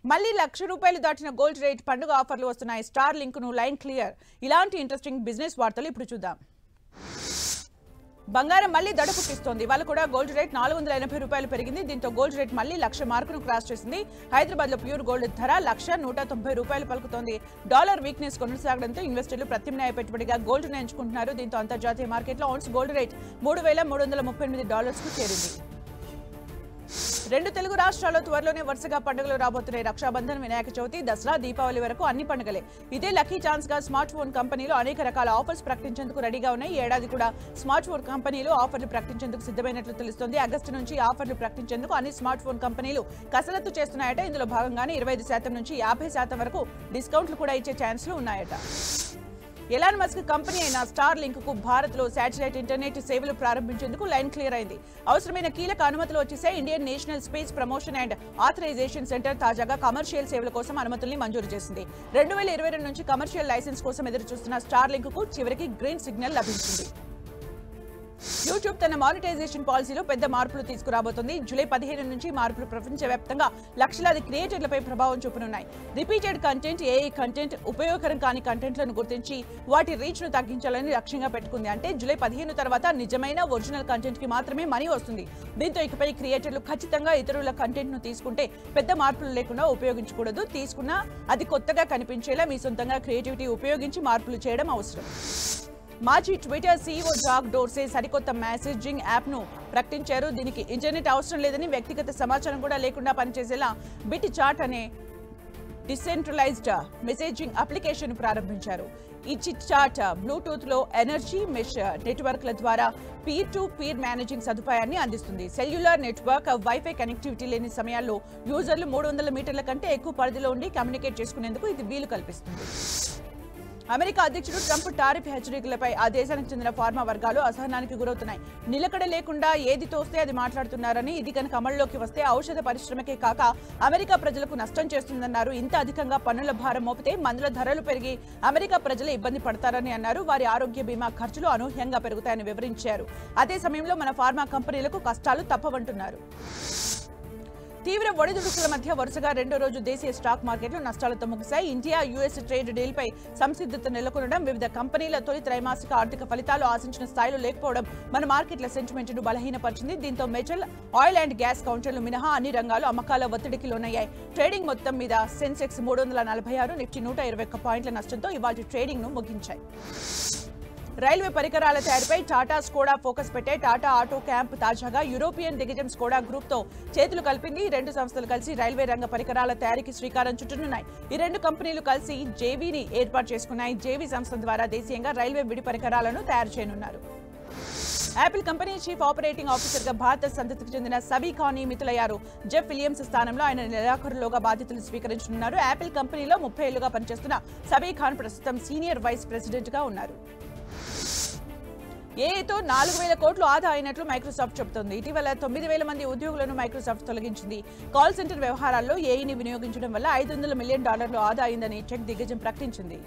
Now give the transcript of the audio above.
మళ్ళీ ₹1,00,000 దాటిన gold rate పండుగ ఆఫర్లు వస్తున్నాయి. స్టార్ లింక్ ను లైన్ క్లియర్. ఇలాంటి ఇంట్రెస్టింగ్ బిజినెస్ వార్తలు ఇప్పుడు చూద్దాం. బంగారం మళ్ళీ దడ పుట్టిస్తోంది. ఇవాళ కూడా గోల్డ్ రేట్ ₹480 పెరిగింది. దీంతో గోల్డ్ రేట్ మళ్ళీ 1,00,000 మార్కును క్రాస్ చేసింది. హైదరాబాద్ లో ప్యూర్ గోల్డ్ ధర ₹1,190 పలుకుతోంది. డాలర్ వీక్నెస్ కొనసాగడంతో ఇన్వెస్టర్లు ప్రత్యామ్నాయ పెట్టుబడిగా గోల్డ్ ను ఎంచుకుంటున్నారు. దీంతో అంతర్జాతీయ మార్కెట్లో ఔన్స్ గోల్డ్ రేట్ $3,338 కు చేరింది. రెండు తెలుగు రాష్ట్రాల్లో త్వరలోనే వరుసగా పండుగలు రాబోతున్నాయి. రక్షాబంధన్, వినాయక చవితి, దసరా, దీపావళి వరకు అన్ని పండుగలే. ఇదే లక్కీ ఛాన్స్ గా స్మార్ట్ ఫోన్ కంపెనీలు అనేక రకాల ఆఫర్స్ ప్రకటించేందుకు రెడీగా ఉన్నాయి. ఈ ఏడాది కూడా స్మార్ట్ ఫోన్ కంపెనీలు ఆఫర్లు ప్రకటించేందుకు సిద్ధమైనట్లు తెలుస్తోంది. ఆగస్టు నుంచి ఆఫర్లు ప్రకటించేందుకు అన్ని స్మార్ట్ ఫోన్ కంపెనీలు కసరత్తు చేస్తున్నాయట. ఇందులో భాగంగానే 25% నుంచి 50% వరకు డిస్కౌంట్లు కూడా ఇచ్చే ఛాన్స్లు ఉన్నాయట. ఎలాన్ మస్క్ కంపెనీ అయిన స్టార్ లింక్ కు భారత్ లో శాటిలైట్ ఇంటర్నెట్ సేవలు ప్రారంభించేందుకు లైన్ క్లియర్ అయింది. అవసరమైన కీలక అనుమతులు వచ్చేసే Indian national space promotion and authorisation centre తాజాగా కమర్షియల్ సేవల కోసం అనుమతుల్ని మంజూరు చేసింది. 2022 నుంచి కమర్షియల్ లైసెన్స్ కోసం ఎదురు చూస్తున్న స్టార్ లింక్ కు చివరికి గ్రీన్ సిగ్నల్ లభించింది. యూట్యూబ్ తన మానిటైజేషన్ పాలసీలో పెద్ద మార్పులు తీసుకురాబోతోంది. జూలై 15 నుంచి మార్పులు ప్రపంచవ్యాప్తంగా లక్షలాది క్రియేటర్లపై ప్రభావం చూపనున్నాయి. రిపీటెడ్ కంటెంట్, ఏఐ కంటెంట్, ఉపయోగకరం కాని కంటెంట్లను గుర్తించి వాటి రీచ్ ను తగ్గించాలని లక్ష్యంగా పెట్టుకుంది. అంటే జూలై 15 తర్వాత నిజమైన ఒరిజినల్ కంటెంట్ కి మాత్రమే మనీ వస్తుంది. దీంతో ఇకపై క్రియేటర్లు ఖచ్చితంగా ఇతరుల కంటెంట్ ను తీసుకుంటే పెద్ద మార్పులు లేకుండా ఉపయోగించకూడదు. తీసుకున్నా అది కొత్తగా కనిపించేలా మీ సొంతంగా క్రియేటివిటీ ఉపయోగించి మార్పులు చేయడం అవసరం. మాజీ ట్విట్టర్ సీఈఓ జాక్ డోర్సే సరికొత్త మెసేజింగ్ యాప్ ను ప్రకటించారు. దీనికి ఇంటర్నెట్ అవసరం లేదని, వ్యక్తిగత సమాచారం కూడా లేకుండా పనిచేసేలా బిట్ చాట్ అనే డిసెంట్రలైజ్డ్ మెసేజింగ్ అప్లికేషన్ ప్రారంభించారు. ఈ చిట్ చాట్ బ్లూటూత్ లో ఎనర్జీ మెష్ నెట్వర్క్ల ద్వారా పీర్ టు పీర్ మేనేజింగ్ సదుపాయాన్ని అందిస్తుంది. సెల్యులార్ నెట్వర్క్, వైఫై కనెక్టివిటీ లేని సమయాల్లో యూజర్లు 300 మీటర్ల కంటే ఎక్కువ పరిధిలో ఉండి కమ్యూనికేట్ చేసుకునేందుకు ఇది వీలు కల్పిస్తుంది. అమెరికా అధ్యక్షుడు ట్రంప్ టారిఫ్ హెచ్చరికలపై ఆ దేశానికి చెందిన ఫార్మా వర్గాలు అసహనానికి గురవుతున్నాయి. నిలకడ లేకుండా ఏది తోస్తే అది మాట్లాడుతున్నారని, ఇది కనుక అమల్లోకి వస్తే ఔషధ పరిశ్రమకే కాక అమెరికా ప్రజలకు నష్టం చేస్తుందన్నారు. ఇంత అధికంగా పన్నుల భారం మోపితే మందుల ధరలు పెరిగి అమెరికా ప్రజలు ఇబ్బంది పడతారని అన్నారు. వారి ఆరోగ్య బీమా ఖర్చులు అనూహ్యంగా పెరుగుతాయని వివరించారు. అదే సమయంలో మన ఫార్మా కంపెనీలకు కష్టాలు తప్పవంటున్నారు. తీవ్ర ఒడిదుడుకుల మధ్య వరుసగా రెండో రోజు దేశీయ స్టాక్ మార్కెట్లు నష్టాలతో ముగిశాయి. ఇండియా యుఎస్ ట్రేడ్ డీల్పై సంసిద్ధత నెలకొనడం, వివిధ కంపెనీల తొలి త్రైమాసిక ఆర్థిక ఫలితాలు ఆశించిన స్థాయిలో లేకపోవడం మన మార్కెట్ల సెంటిమెంట్ను బలహీనపరిచింది. దీంతో మెటల్, ఆయిల్ అండ్ గ్యాస్ కౌంటర్లు మినహా అన్ని రంగాలు అమ్మకాల ఒత్తిడికి లోనయ్యాయి. ట్రేడింగ్ మొత్తం మీద సెన్సెక్స్ 346, నిఫ్టీ 121 పాయింట్ల నష్టంతో ఇవాళ ట్రేడింగ్ ను ముగించాయి. రైల్వే పరికరాల తయారీపై టాటా, స్కోడా ఫోకస్ పెట్టే టాటా ఆటో క్యాంప్ తాజాగా యూరోపియన్ దిగ్గజం స్కోడా గ్రూప్ తో చేతులు కలిపింది. ఈ రెండు సంస్థలు కలిసి రైల్వే రంగ పరికరాల తయారీకి శ్రీకారం చుట్టనున్నాయి. ఈ రెండు కంపెనీలు కలిసి జేవీని ఏర్పాటు చేసుకున్నాయి. జేవీ సంస్థ ద్వారా దేశీయంగా రైల్వే విడి పరికరాలను తయారు చేయనున్నారు. Apple company chief operating officer గా భారత సంతతికి చెందిన సబీ ఖాన్ నియమితులయ్యారు. జెఫ్ విలియమ్స్ స్థానంలో ఆయన నెలాఖరులోగా బాధ్యతలు స్వీకరించనున్నారు. యాపిల్ కంపెనీలో 30 ఏళ్లుగా పనిచేస్తున్న సబీ ఖాన్ ప్రస్తుతం సీనియర్ వైస్ ప్రెసిడెంట్ గా ఉన్నారు. ఏఐతో 4,000 కోట్లు ఆదా అయినట్లు మైక్రోసాఫ్ట్ చెబుతోంది. ఇటీవల 9,000 మంది ఉద్యోగులను మైక్రోసాఫ్ట్ తొలగించింది. కాల్ సెంటర్ వ్యవహారాల్లో ఏఐని వినియోగించడం వల్ల $500 మిలియన్ ఆదా అయిందని టెక్ దిగ్గజం ప్రకటించింది.